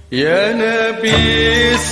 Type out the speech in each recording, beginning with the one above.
Ya Nabi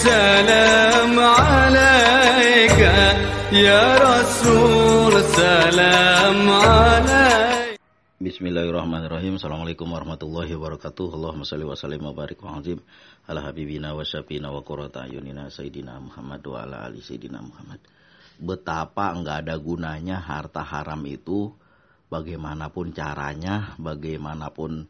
salam alaika, ya Rasul salam alaika. Bismillahirrahmanirrahim. Assalamualaikum warahmatullahi wabarakatuh. Allahumma salli wa sallim wa barik wa azim ala habibina wa syafina wa qurrata ayunina sayyidina Muhammad wa ala ali sayyidina Muhammad. Betapa enggak ada gunanya harta haram itu, bagaimanapun caranya, bagaimanapun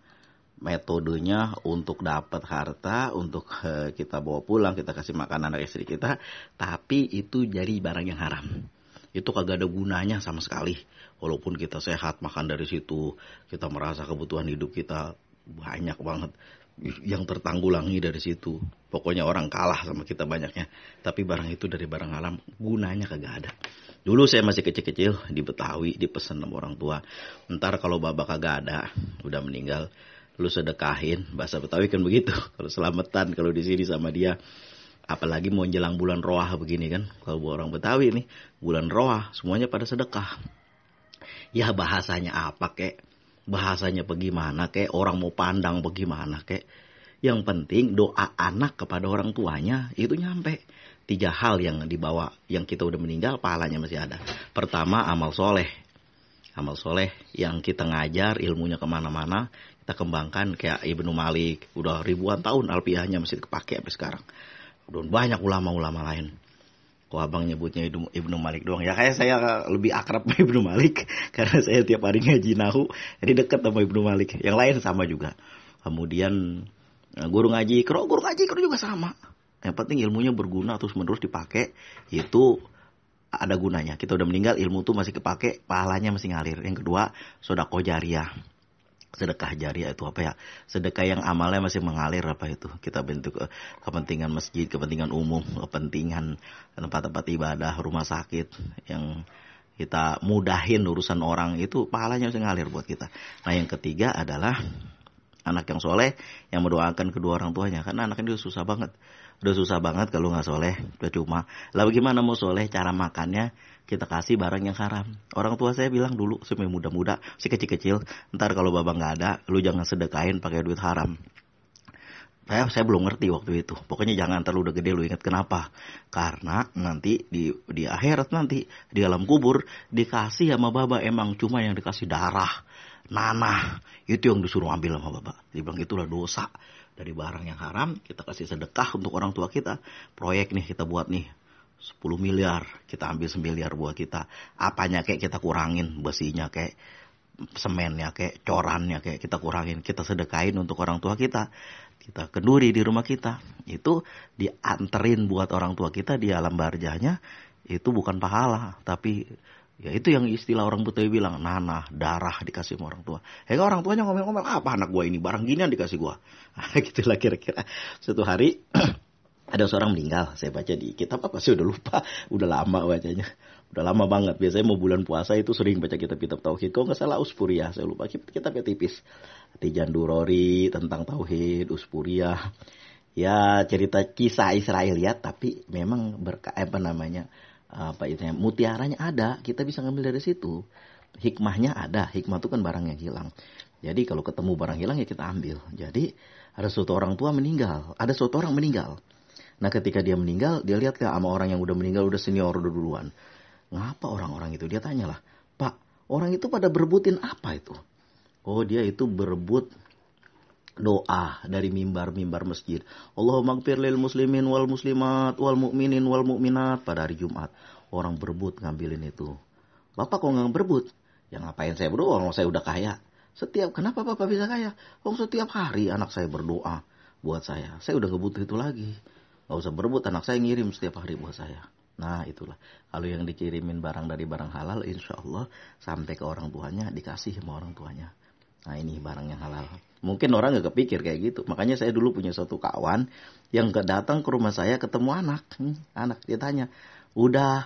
metodenya untuk dapat harta, untuk kita bawa pulang, kita kasih makan anak istri kita, tapi itu jadi barang yang haram. Itu kagak ada gunanya sama sekali. Walaupun kita sehat, makan dari situ, kita merasa kebutuhan hidup kita banyak banget yang tertanggulangi dari situ. Pokoknya orang kalah sama kita banyaknya. Tapi barang itu dari barang haram, gunanya kagak ada. Dulu saya masih kecil-kecil di Betawi, dipesen sama orang tua. Ntar kalau babak kagak ada, udah meninggal, lu sedekahin. Bahasa Betawi kan begitu. Kalau selamatan, kalau di sini sama dia. Apalagi mau jelang bulan Roah begini kan. Kalau orang Betawi nih, bulan Roah semuanya pada sedekah. Ya bahasanya apa kek, bahasanya bagaimana kek, orang mau pandang bagaimana kek. Yang penting doa anak kepada orang tuanya itu nyampe. 3 hal yang dibawa, yang kita udah meninggal pahalanya masih ada. Pertama, amal soleh. Amal soleh yang kita ngajar ilmunya kemana-mana, kita kembangkan kayak Ibnu Malik. Udah ribuan tahun alfiahnya masih kepake sampai sekarang. Udah banyak ulama-ulama lain. Kok abang nyebutnya Ibnu Malik doang? Ya kayak saya lebih akrab sama Ibnu Malik. Karena saya tiap hari ngaji nahu. Jadi dekat sama Ibnu Malik. Yang lain sama juga. Kemudian guru ngaji ikro juga sama. Yang penting ilmunya berguna terus menerus dipakai. Itu ada gunanya. Kita udah meninggal, ilmu tuh masih kepake, pahalanya masih ngalir. Yang kedua, sedekah jariyah. Sedekah jariah itu apa ya? Sedekah yang amalnya masih mengalir, apa itu? Kita bentuk kepentingan masjid, kepentingan umum, kepentingan tempat-tempat ibadah, rumah sakit yang kita mudahin urusan orang, itu pahalanya masih ngalir buat kita. Nah yang ketiga adalah anak yang soleh yang mendoakan kedua orang tuanya. Karena anak ini susah banget. Udah susah banget kalau nggak soleh, udah cuma. Lah bagaimana mau soleh? Cara makannya kita kasih barang yang haram. Orang tua saya bilang dulu, saya muda-muda, si kecil-kecil, ntar kalau babang nggak ada, lu jangan sedekahin pakai duit haram. Saya belum ngerti waktu itu. Pokoknya jangan terlalu udah gede lu ingat kenapa? Karena nanti di akhirat nanti di alam kubur dikasih sama baba emang cuma yang dikasih darah, nanah, itu yang disuruh ambil sama baba. Dia bilang itulah dosa dari barang yang haram. Kita kasih sedekah untuk orang tua kita. Proyek nih kita buat nih 10 miliar, kita ambil 1 miliar buat kita. Apanya kayak kita kurangin, besinya kayak, semennya kayak, corannya kayak kita kurangin. Kita sedekahin untuk orang tua kita. Kita kenduri di rumah kita. Itu dianterin buat orang tua kita di alam barzahnya. Itu bukan pahala, tapi ya itu yang istilah orang Betawi bilang, nanah, darah dikasih sama orang tua. Orang tuanya ngomel-ngomel, apa anak gua ini, barang ginian dikasih gua. Gitulah kira-kira. Suatu hari ada seorang meninggal, saya baca di kitab apa sih, udah lupa, udah lama bacanya, udah lama banget. Biasanya mau bulan puasa itu sering baca kitab-kitab tauhid. Kalau nggak salah Uspuriyah, saya lupa kitabnya tipis. Tijan Durori tentang tauhid, Uspuriyah. Ya cerita kisah Israeliat, tapi memang mutiaranya ada, kita bisa ngambil dari situ. Hikmahnya ada, hikmah itu kan barang yang hilang. Jadi kalau ketemu barang hilang ya kita ambil. Jadi ada suatu orang tua meninggal, ada suatu orang meninggal. Nah ketika dia meninggal, dia lihat ke sama orang yang udah meninggal, udah senior, udah duluan. Ngapa orang-orang itu? Dia tanyalah, Pak, orang itu pada berebutin apa itu? Oh dia itu berebut doa dari mimbar-mimbar masjid. Allahumma gfir lil muslimin wal muslimat wal mu'minin wal mu'minat pada hari Jumat. Orang berebut ngambilin itu. Bapak kok nggak berebut? Ya ngapain saya berdoa? Kalau saya udah kaya. Kenapa Bapak bisa kaya? Setiap hari anak saya berdoa buat saya. Saya udah nggak butuh itu lagi. Gak usah berebut, anak saya ngirim setiap hari buat saya. Nah itulah. Kalau yang dikirimin barang dari barang halal, insya Allah sampai ke orang tuanya, dikasih sama orang tuanya. Nah ini barang yang halal. Mungkin orang gak kepikir kayak gitu. Makanya saya dulu punya suatu kawan yang datang ke rumah saya ketemu anak. Anak dia tanya,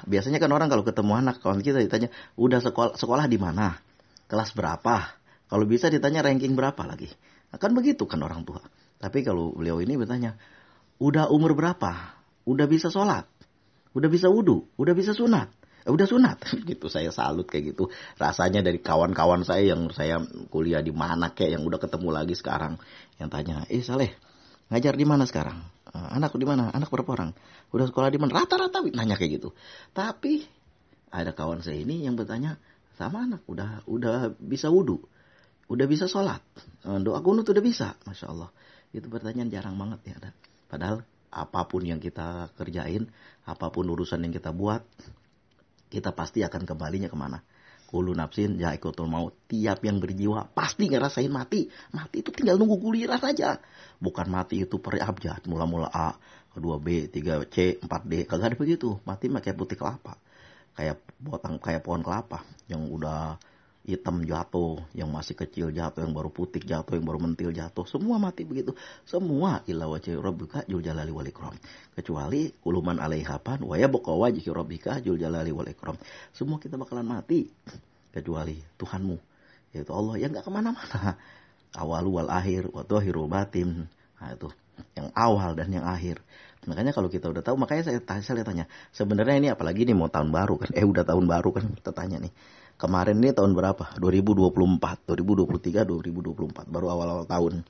biasanya kan orang kalau ketemu anak, kawan kita ditanya, udah sekolah di mana? Kelas berapa? Kalau bisa ditanya ranking berapa lagi. Akan begitu kan orang tua. Tapi kalau beliau ini bertanya, udah umur berapa? Udah bisa sholat? Udah bisa wudu? Udah bisa sunat? Udah sunat. Gitu saya salut kayak gitu. Rasanya dari kawan-kawan saya yang saya kuliah di mana kayak yang udah ketemu lagi sekarang. Yang tanya, Saleh, ngajar di mana sekarang? Anak di mana? Anak berapa orang? Udah sekolah di mana? Rata-rata nanya kayak gitu. Tapi ada kawan saya ini yang bertanya, sama anak udah bisa wudu, udah bisa sholat, doa kunut udah bisa, masya Allah. Itu pertanyaan jarang banget ya. Padahal apapun yang kita kerjain, apapun urusan yang kita buat, kita pasti akan kembalinya kemana? Kullu nafsin dha'iqatul maut. Tiap yang berjiwa pasti ngerasain mati. Mati itu tinggal nunggu giliran aja. Bukan mati itu per abjad. Mula-mula A, kedua B, 3C, 4D. Kagak ada begitu. Mati kayak putih kelapa. Kayak pohon kelapa yang udah hitam jatuh, yang masih kecil jatuh, yang baru putih jatuh, yang baru mentil jatuh, semua mati begitu. Semua illa wajhi rabbika dzul jalali wal ikram. Kecuali uluman alaiha fan wa yabqa wajhi rabbika dzul jalali wal ikram. Semua kita bakalan mati kecuali Tuhanmu, yaitu Allah yang enggak kemana-mana. Awalu wal akhir wa dhahiru batin. Nah itu yang awal dan yang akhir. Makanya kalau kita udah tahu, makanya saya tanya, sebenarnya ini apalagi nih mau tahun baru kan, udah tahun baru kan, kita tanya nih. Kemarin ini tahun berapa? 2024, 2023, 2024. Baru awal-awal tahun.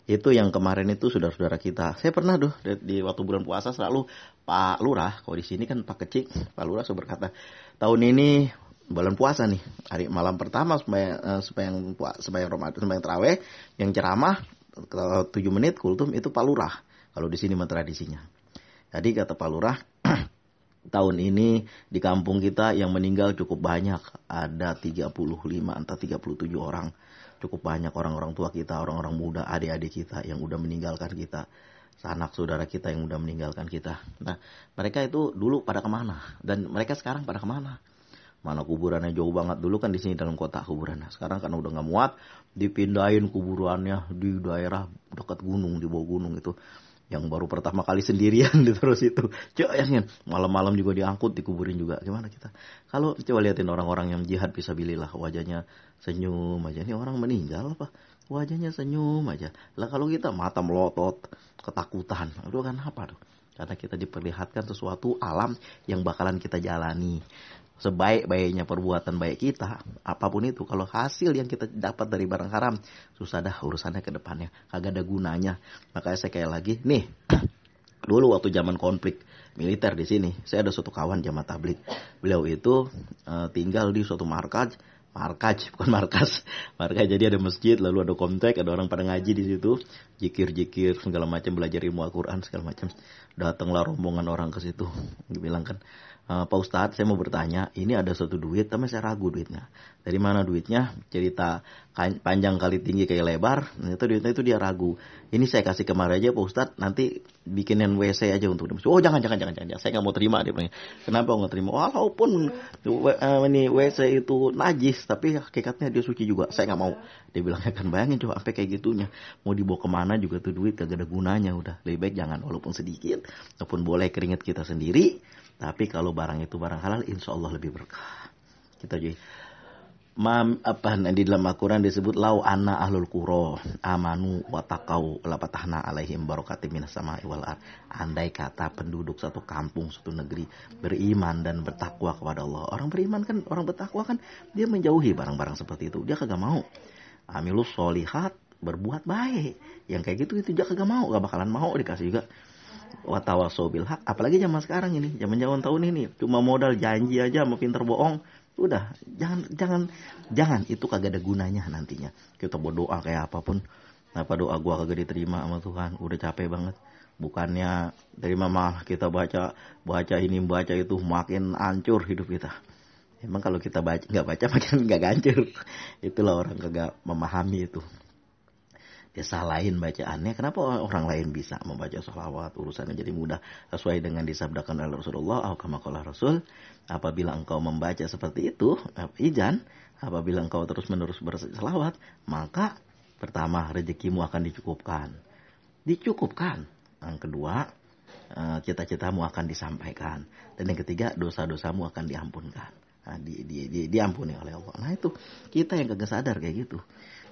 Itu yang kemarin itu saudara-saudara kita. Saya pernah di waktu bulan puasa selalu Pak Lurah, kalau di sini kan Pak Kecik, Pak Lurah selalu berkata, tahun ini bulan puasa nih, hari malam pertama sembahyang Ramadan, sembahyang tarawih, yang ceramah 7 menit kultum itu Pak Lurah. Kalau di sini mah tradisinya. Jadi kata Pak Lurah, tahun ini di kampung kita yang meninggal cukup banyak. Ada 35 atau 37 orang. Cukup banyak orang-orang tua kita, orang-orang muda, adik-adik kita yang udah meninggalkan kita. Sanak saudara kita yang udah meninggalkan kita. Nah, mereka itu dulu pada kemana? Dan mereka sekarang pada kemana? Mana kuburannya jauh banget. Dulu kan di sini dalam kota kuburannya. Sekarang karena udah gak muat, dipindahin kuburannya di daerah dekat gunung, di bawah gunung itu. Yang baru pertama kali sendirian terus itu. Coba ya, malam-malam juga diangkut, dikuburin juga. Gimana kita? Kalau coba liatin orang-orang yang jihad fisabilillah, wajahnya senyum aja. Ini orang meninggal apa? Wajahnya senyum aja. Lah kalau kita mata melotot, ketakutan. Aduh kan apa tuh? Karena kita diperlihatkan sesuatu alam yang bakalan kita jalani. Sebaik-baiknya perbuatan baik kita, apapun itu, kalau hasil yang kita dapat dari barang haram, susah dah urusannya ke depannya, kagak ada gunanya. Makanya saya kayak lagi, nih, dulu waktu zaman konflik militer di sini, saya ada suatu kawan jamaah tabligh. Beliau itu tinggal di suatu markas, jadi ada masjid, lalu ada komplek, ada orang pada ngaji di situ, jikir segala macam, belajar ilmu Al-Quran segala macam. Datanglah rombongan orang ke situ, dibilang kan, Pak Ustadz, saya mau bertanya, ini ada suatu duit, tapi saya ragu duitnya. Dari mana duitnya? Cerita panjang kali tinggi kayak lebar, itu duitnya itu dia ragu. Ini saya kasih kemarin aja Pak Ustadz, nanti bikinin WC aja untuk dia. Oh jangan, saya nggak mau terima dia. Kenapa nggak terima? Walaupun ini WC itu najis, tapi hakikatnya dia suci juga. Saya nggak mau. Dia bilangnya kan, bayangin coba sampai kayak gitunya. Mau dibawa kemana juga tuh duit kagak ada gunanya. Udah lebih baik jangan, walaupun sedikit, walaupun boleh keringat kita sendiri. Tapi kalau barang itu barang halal, insya Allah lebih berkah. Kita jadi di dalam Al-Quran disebut lau anna ahlul qura amanu wa taqau la fatahna alaihim barakatim minas sama'i wal ard. Andai kata penduduk satu kampung, satu negeri beriman dan bertakwa kepada Allah. Orang beriman kan, orang bertakwa kan, dia menjauhi barang-barang seperti itu. Dia kagak mau. Amilus solihat, berbuat baik. Yang kayak gitu itu dia kagak mau, gak bakalan mau dikasih juga. Watawasau bil haq, apalagi zaman sekarang ini, zaman tahun ini, cuma modal janji aja mau pinter bohong, udah jangan, itu kagak ada gunanya nantinya. Kita berdoa kayak apapun, apa doa gua kagak diterima sama Tuhan, udah capek banget. Bukannya terima, malah kita baca ini baca itu, makin hancur hidup kita. Emang kalau kita nggak baca makin nggak hancur. Itulah orang kagak memahami itu. Dia salahin bacaannya. Kenapa orang lain bisa membaca sholawat, urusannya jadi mudah sesuai dengan disabdakan oleh Rasulullah. Kama qala Rasul, apabila engkau membaca seperti itu, apabila engkau terus-menerus berselawat, maka pertama rezekimu akan dicukupkan. Yang kedua, cita-citamu akan disampaikan. Dan yang ketiga, dosa-dosamu akan diampunkan. Nah, diampuni oleh Allah. Nah itu kita yang kagak sadar kayak gitu.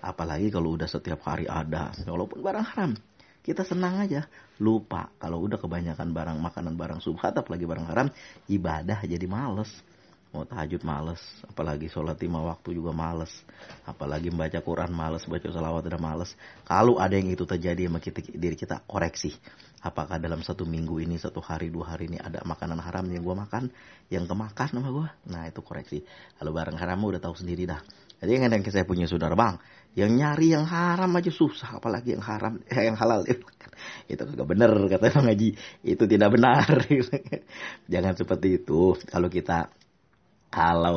Apalagi kalau udah setiap hari ada, walaupun barang haram, kita senang aja, lupa. Kalau udah kebanyakan makanan barang subhat, apalagi barang haram, ibadah jadi males. Mau tahajud males, apalagi sholat 5 waktu juga males, apalagi membaca Quran males, baca salawat udah males. Kalau ada yang itu terjadi sama diri kita, koreksi. Apakah dalam 1 minggu ini, 1 hari, 2 hari ini ada makanan haram yang gue makan, yang kemakan sama gue? Nah itu koreksi. Kalau barang haram udah tahu sendiri dah. Jadi kadang saya punya saudara bang, yang nyari yang haram aja susah, apalagi yang haram, yang halal. Itu kagak bener kata Bang Haji, itu tidak benar. Jangan seperti itu. Kalau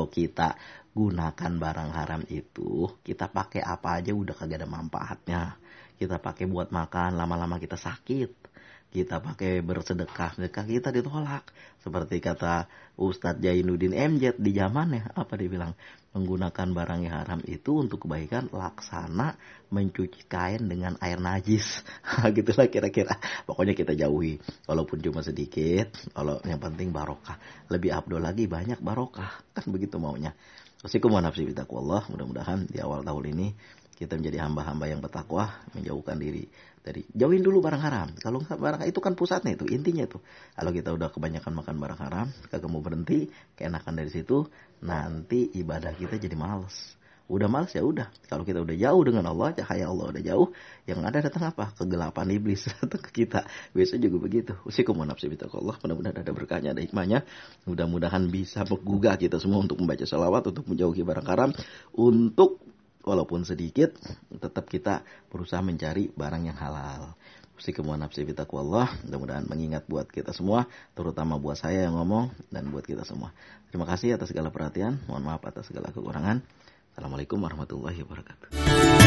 kita gunakan barang haram itu, kita pakai apa aja udah kagak ada manfaatnya. Kita pakai buat makan, lama-lama kita sakit. Kita pakai bersedekah, sedekah kita ditolak. Seperti kata Ustadz Jainuddin MZ di zamannya, apa dia bilang? Menggunakan barang yang haram itu untuk kebaikan laksana mencuci kain dengan air najis. Gitulah kira-kira. Pokoknya kita jauhi. Walaupun cuma sedikit, kalau yang penting barokah. Lebih abdul lagi banyak barokah. Kan begitu maunya. Wassalamualaikum warahmatullahi wabarakatuh. Mudah-mudahan di awal tahun ini kita menjadi hamba-hamba yang bertakwa, menjauhkan diri dari jauhin dulu barang haram. Kalau enggak, barang itu kan pusatnya itu, intinya itu. Kalau kita udah kebanyakan makan barang haram, kagak mau berhenti, keenakan dari situ, nanti ibadah kita jadi males. Udah males ya udah. Kalau kita udah jauh dengan Allah, cahaya Allah udah jauh, yang ada datang apa? Kegelapan iblis datang ke kita. Biasa juga begitu. Usikum nafsi bitaqallah. Mudah-mudahan ada berkahnya, ada hikmahnya. Mudah-mudahan bisa menggugah kita semua untuk membaca salawat, untuk menjauhi barang haram, untuk walaupun sedikit, tetap kita berusaha mencari barang yang halal. Usikum nafsi bitaqallah. Mudah-mudahan mengingat buat kita semua, terutama buat saya yang ngomong dan buat kita semua. Terima kasih atas segala perhatian. Mohon maaf atas segala kekurangan. Assalamualaikum warahmatullahi wabarakatuh.